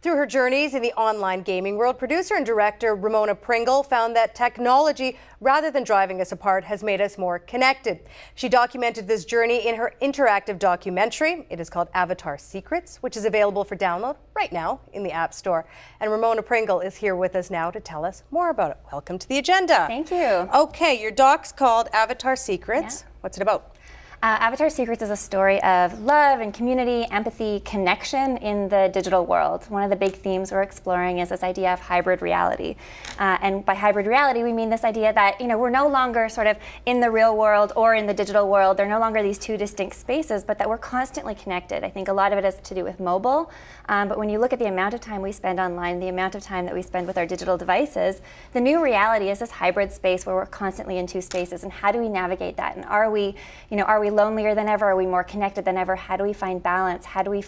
Through her journeys in the online gaming world, producer and director Ramona Pringle found that technology, rather than driving us apart, has made us more connected. She documented this journey in her interactive documentary. It is called Avatar Secrets, which is available for download right now in the App Store. And Ramona Pringle is here with us now to tell us more about it. Welcome to the agenda. Thank you. Okay, your doc's called Avatar Secrets. Yeah. What's it about? Avatar Secrets is a story of love and community, empathy, connection in the digital world. One of the big themes we're exploring is this idea of hybrid reality. And by hybrid reality, we mean this idea that, we're no longer sort of in the real world or in the digital world. They're no longer these two distinct spaces, but that we're constantly connected. I think a lot of it has to do with mobile. But when you look at the amount of time we spend online, the amount of time that we spend with our digital devices, the new reality is this hybrid space where we're constantly in two spaces. And how do we navigate that? And are we lonelier than ever? Are we more connected than ever? How do we find balance? How do we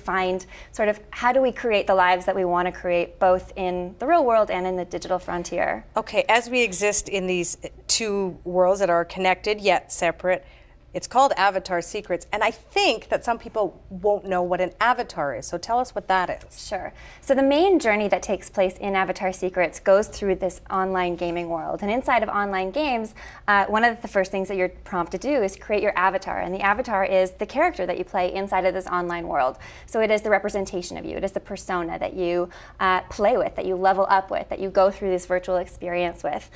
create the lives that we want to create, both in the real world and in the digital frontier? Okay, as we exist in these two worlds that are connected yet separate, it's called Avatar Secrets, and I think that some people won't know what an avatar is, so tell us what that is. Sure. So the main journey that takes place in Avatar Secrets goes through this online gaming world, and inside of online games, one of the first things that you're prompted to do is create your avatar, and the avatar is the character that you play inside of this online world. So it is the representation of you, it is the persona that you play with, that you level up with, that you go through this virtual experience with.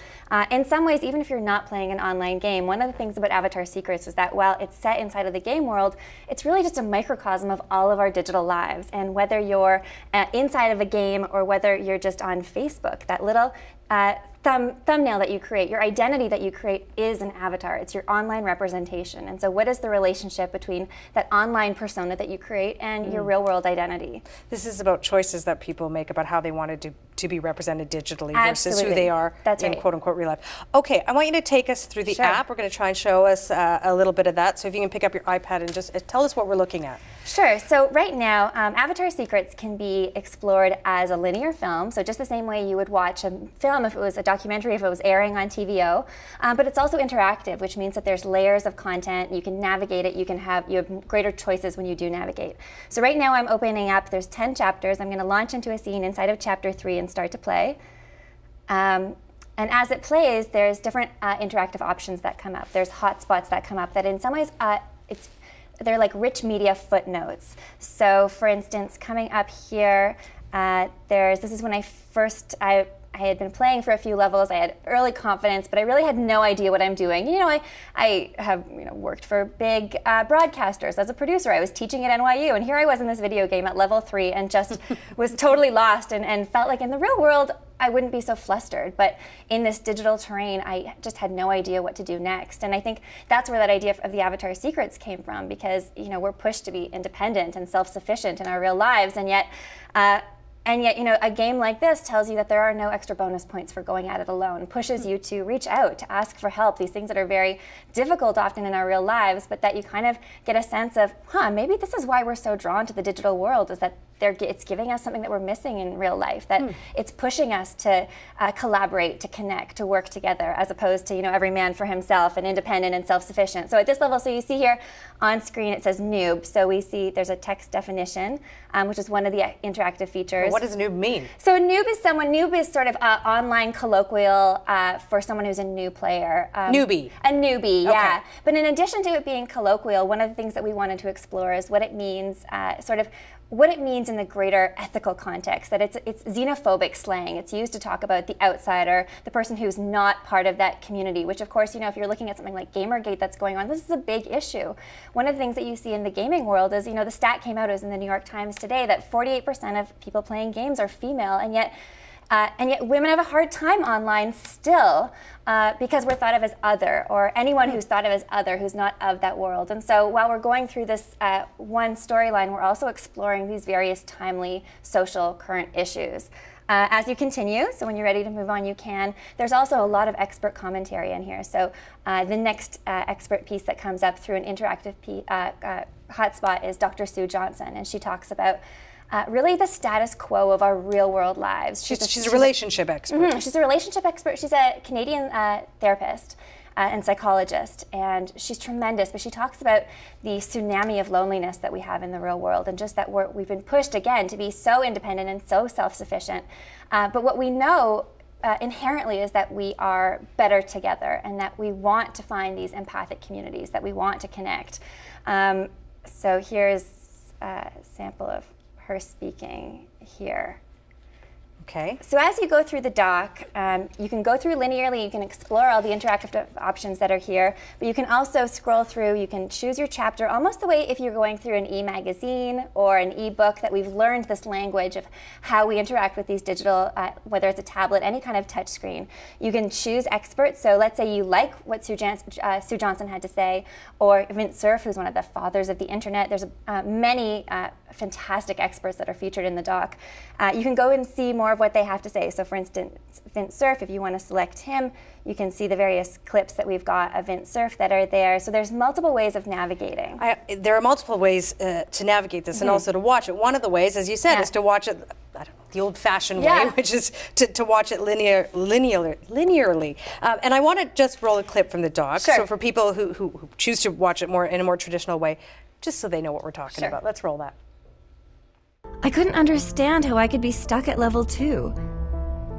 In some ways, even if you're not playing an online game, one of the things about Avatar Secrets is that while it's set inside of the game world, it's really just a microcosm of all of our digital lives. And whether you're inside of a game or whether you're just on Facebook, that little thumbnail that you create, your identity that you create is an avatar. It's your online representation. And so what is the relationship between that online persona that you create and your real world identity? This is about choices that people make about how they wanted to be represented digitally versus Absolutely. who they are in right. quote unquote real life. Okay, I want you to take us through the Sure. app. We're going to try and show us a little bit of that. So if you can pick up your iPad and just tell us what we're looking at. Sure. So right now, Avatar Secrets can be explored as a linear film. So just the same way you would watch a film if it was a documentary, if it was airing on TVO. But it's also interactive, which means that there's layers of content. You can navigate it. You have greater choices when you do navigate. So right now I'm opening up. There's 10 chapters. I'm going to launch into a scene inside of chapter 3 and start to play. And as it plays, there's different interactive options that come up. There's hotspots that come up that in some ways they're like rich media footnotes. So for instance, coming up here, this is when I had been playing for a few levels. I had early confidence, but I really had no idea what I'm doing. I have worked for big broadcasters as a producer. I was teaching at NYU, and here I was in this video game at level 3 and just was totally lost and felt like in the real world, I wouldn't be so flustered, but in this digital terrain, I just had no idea what to do next. And I think that's where that idea of the Avatar Secrets came from, because we're pushed to be independent and self-sufficient in our real lives, and yet, a game like this tells you that there are no extra bonus points for going at it alone, pushes you to reach out, to ask for help, these things that are very difficult often in our real lives, but that you kind of get a sense of, maybe this is why we're so drawn to the digital world, is that it's giving us something that we're missing in real life, that it's pushing us to collaborate, to connect, to work together, as opposed to every man for himself and independent and self-sufficient. So at this level, so you see here on screen it says noob. So we see there's a text definition, which is one of the interactive features. What does noob mean? So noob is sort of online colloquial for someone who's a new player. Newbie. A newbie, yeah. Okay. But in addition to it being colloquial, one of the things that we wanted to explore is what it means, what it means in the greater ethical context, that it's xenophobic slang. It's used to talk about the outsider, the person who's not part of that community, which of course, if you're looking at something like Gamergate that's going on, this is a big issue. One of the things that you see in the gaming world is, the stat came out, it was in the New York Times today, that 48% of people playing games are female, and yet women have a hard time online still because we're thought of as other, or anyone who's thought of as other who's not of that world. And so while we're going through this one storyline, we're also exploring these various timely social current issues. As you continue, so when you're ready to move on, you can. There's also a lot of expert commentary in here. So the next expert piece that comes up through an interactive hotspot is Dr. Sue Johnson, and she talks about really the status quo of our real world lives. She's a relationship expert. Mm-hmm. She's a relationship expert. She's a Canadian therapist. and psychologist, and she's tremendous, but she talks about the tsunami of loneliness that we have in the real world, and just that we've been pushed again to be so independent and so self-sufficient. But what we know inherently is that we are better together, and that we want to find these empathic communities, that we want to connect. So here's a sample of her speaking here. Okay. So as you go through the doc, you can go through linearly, you can explore all the interactive options that are here, but you can also scroll through, you can choose your chapter almost the way if you're going through an e-magazine or an e-book, that we've learned this language of how we interact with these digital, whether it's a tablet, any kind of touch screen. You can choose experts, so let's say you like what Sue Johnson had to say, or Vint Cerf, who's one of the fathers of the internet. There's many fantastic experts that are featured in the doc. You can go and see more of what they have to say. So for instance, Vint Cerf, if you want to select him, you can see the various clips that we've got of Vint Cerf that are there. So there's multiple ways of navigating. There are multiple ways to navigate this and also to watch it. One of the ways, as you said, is to watch it, I don't know, the old-fashioned way, which is to watch it linearly. And I want to just roll a clip from the doc. Sure. So for people who choose to watch it more in a more traditional way, just so they know what we're talking about. Let's roll that. I couldn't understand how I could be stuck at level 2.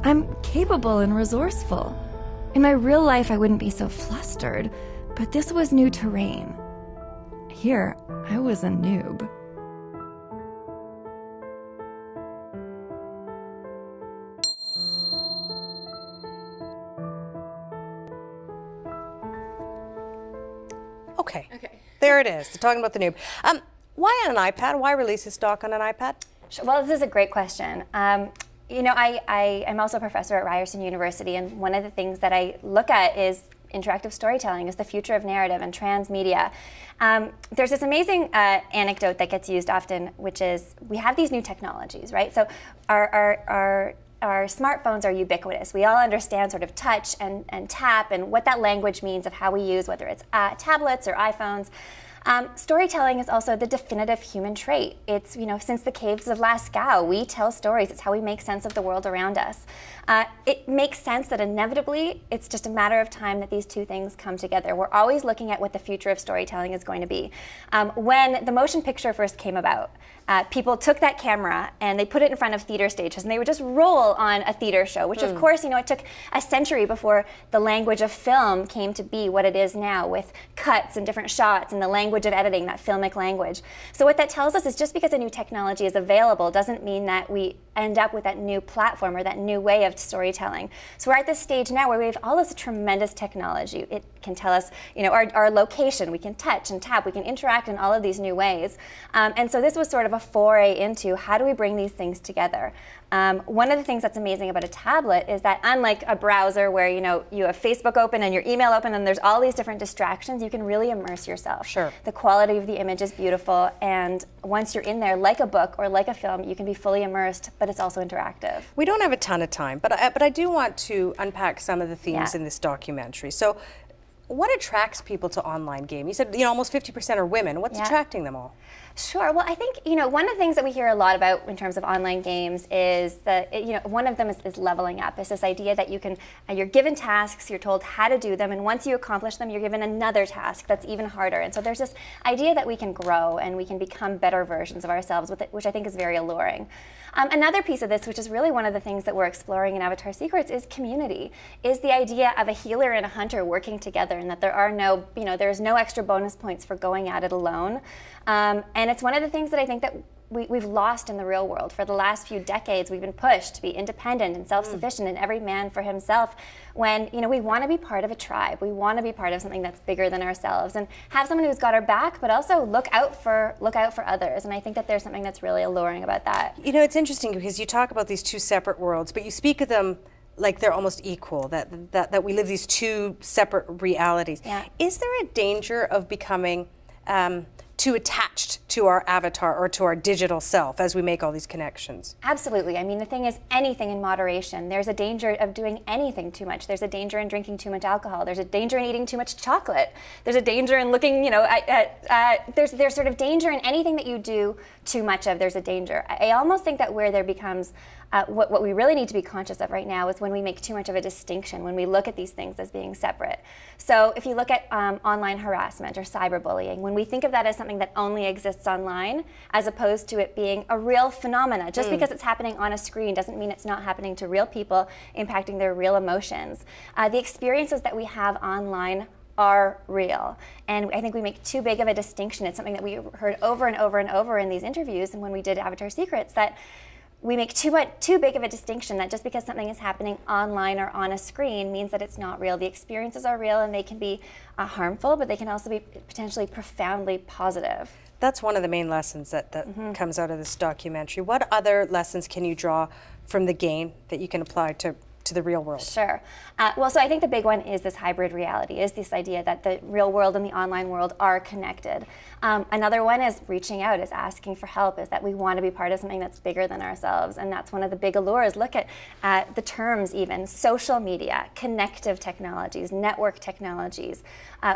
I'm capable and resourceful. In my real life, I wouldn't be so flustered, but this was new terrain. Here, I was a noob. Okay. There it is. Talking about the noob. Why on an iPad? Why release this doc on an iPad? Well, this is a great question. You know, I am also a professor at Ryerson University, and one of the things that I look at is interactive storytelling, is the future of narrative and transmedia. There's this amazing anecdote that gets used often, which is we have these new technologies, right? So our smartphones are ubiquitous. We all understand sort of touch and tap and what that language means of how we use, whether it's tablets or iPhones. Storytelling is also the definitive human trait. It's, you know, since the caves of Lascaux, we tell stories. It's how we make sense of the world around us. It makes sense that inevitably, it's just a matter of time that these two things come together. We're always looking at what the future of storytelling is going to be. When the motion picture first came about, people took that camera and they put it in front of theater stages, and they would just roll on a theater show, which of course, you know, it took a century before the language of film came to be what it is now, with cuts and different shots and the language of editing, that filmic language. So what that tells us is just because a new technology is available doesn't mean that we end up with that new platform or that new way of storytelling. So we're at this stage now where we have all this tremendous technology. It can tell us, you know, our location, we can touch and tap, we can interact in all of these new ways. And so this was sort of a foray into how do we bring these things together. One of the things that's amazing about a tablet is that unlike a browser where, you know, you have Facebook open and your email open and there's all these different distractions, you can really immerse yourself. Sure. The quality of the image is beautiful, and once you're in there, like a book or like a film, you can be fully immersed, but it's also interactive. We don't have a ton of time, but I do want to unpack some of the themes in this documentary. So what attracts people to online gaming? You said, you know, almost 50% are women. What's attracting them all? Sure. Well, I think, you know, one of the things that we hear a lot about in terms of online games is that, you know, one of them is leveling up. It's this idea that you can, you're given tasks, you're told how to do them, and once you accomplish them, you're given another task that's even harder. And so there's this idea that we can grow and we can become better versions of ourselves, which I think is very alluring. Another piece of this, which is really one of the things that we're exploring in Avatar Secrets, is community, is the idea of a healer and a hunter working together, and that there are no, you know, there's no extra bonus points for going at it alone. And it's one of the things that I think that we've lost in the real world. For the last few decades, we've been pushed to be independent and self-sufficient and every man for himself, when, you know, we want to be part of a tribe. We want to be part of something that's bigger than ourselves and have someone who's got our back, but also look out for others. And I think that there's something that's really alluring about that. You know, it's interesting because you talk about these two separate worlds, but you speak of them like they're almost equal, that we live these two separate realities. Yeah. Is there a danger of becoming too attached to our avatar or to our digital self as we make all these connections? Absolutely. I mean, the thing is, anything in moderation. There's a danger of doing anything too much. There's a danger in drinking too much alcohol. There's a danger in eating too much chocolate. There's a danger in looking, there's sort of danger in anything that you do too much of. There's a danger. I almost think that where there becomes what we really need to be conscious of right now is when we make too much of a distinction, when we look at these things as being separate. So if you look at online harassment or cyberbullying, when we think of that as something that only exists online, as opposed to it being a real phenomena, just because it's happening on a screen doesn't mean it's not happening to real people, impacting their real emotions. The experiences that we have online are real. And I think we make too big of a distinction. It's something that we heard over and over and over in these interviews and when we did Avatar Secrets, that we make too big of a distinction that just because something is happening online or on a screen means that it's not real. The experiences are real and they can be harmful, but they can also be potentially profoundly positive. That's one of the main lessons that comes out of this documentary. What other lessons can you draw from the game that you can apply to the real world? Sure. Well, so I think the big one is this hybrid reality, is this idea that the real world and the online world are connected. Another one is reaching out, is asking for help, is that we want to be part of something that's bigger than ourselves. And that's one of the big allures. Look at the terms even, social media, connective technologies, network technologies.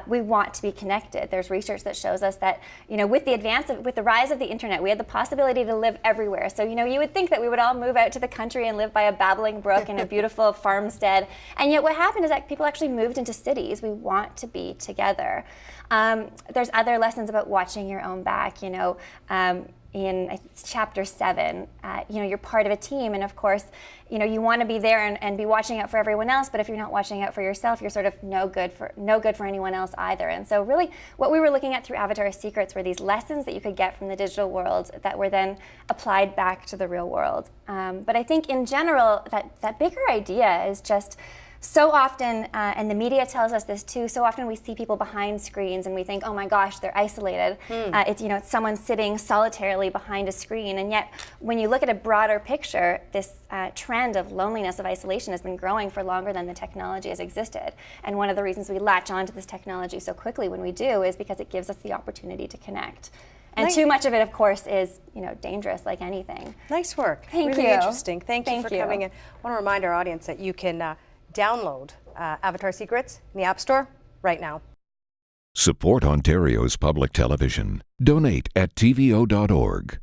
We want to be connected. There's research that shows us that, with the rise of the internet, we had the possibility to live everywhere. So, you would think that we would all move out to the country and live by a babbling brook in a beautiful farmstead. And yet what happened is that people actually moved into cities. We want to be together. There's other lessons about watching your own back, in chapter 7, you're part of a team, and of course, you want to be there and be watching out for everyone else, but if you're not watching out for yourself, you're sort of no good for anyone else either. And so really what we were looking at through Avatar Secrets were these lessons that you could get from the digital world that were then applied back to the real world. But I think in general, that bigger idea is just so often, and the media tells us this too, so often we see people behind screens and we think, oh my gosh, they're isolated. It's someone sitting solitarily behind a screen. And yet, when you look at a broader picture, this trend of loneliness, of isolation has been growing for longer than the technology has existed. And one of the reasons we latch onto this technology so quickly when we do is because it gives us the opportunity to connect. And too much of it, of course, is dangerous, like anything. Nice work. Thank really you. Interesting. Thank you for coming in. I want to remind our audience that you can download Avatar Secrets in the App Store right now. Support Ontario's public television. Donate at tvo.org.